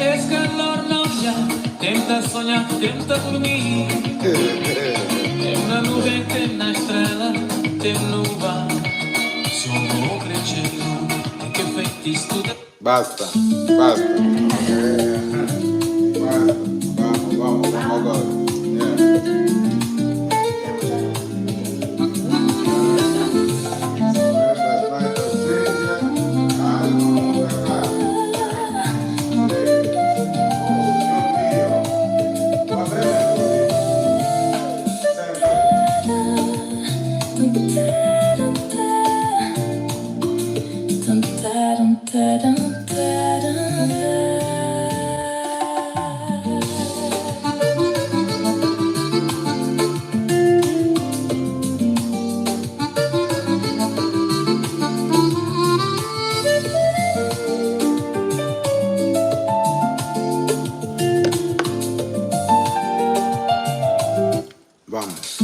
Es calor noia, tenta sonhar, tenta dormir. Tem una nube, tem na estrela, tem nuba. Sono crescendo, e che feitiço tudo. Basta, basta. Basta. Vamos agora. Vamos.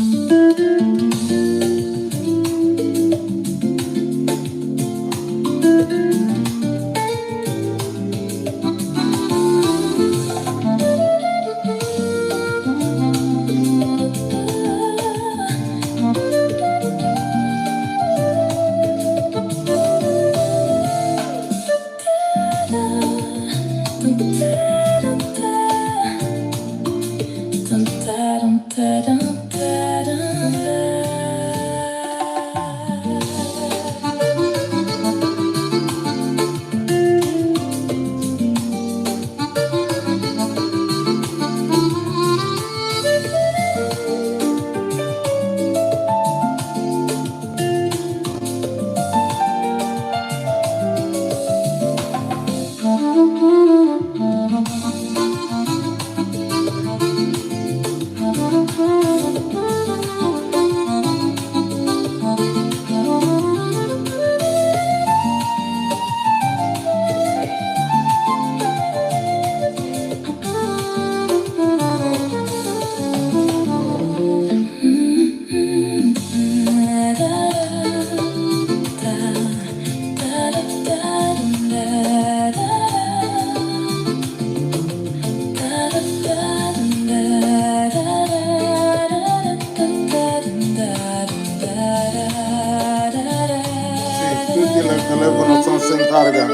El teléfono se encarga.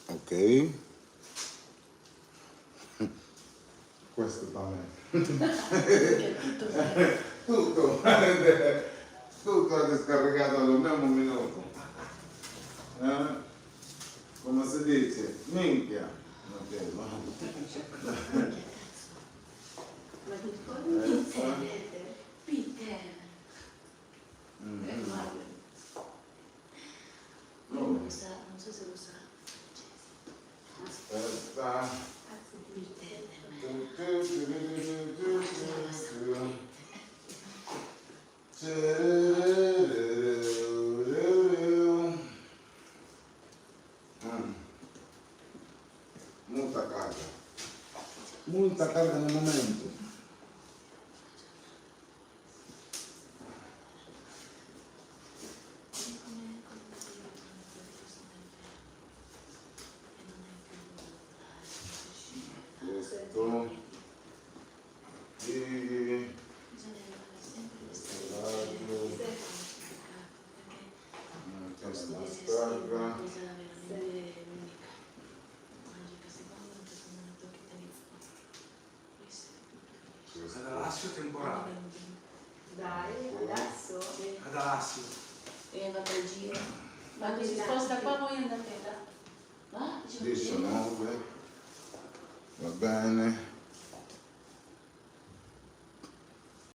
Ok. Questo también. Tutto è descarregato allo stesso minuto. Come si dice? Minchia. Ok, va. Peter. Non so se lo sa. Aspetta. Molta carga nel momento. Questo e questa scarga. Ad Alassio temporale. Dai, adesso? Ad Alassio. E andate al giro. Quando si sposta qua voi andate là. Va? 19. Va bene.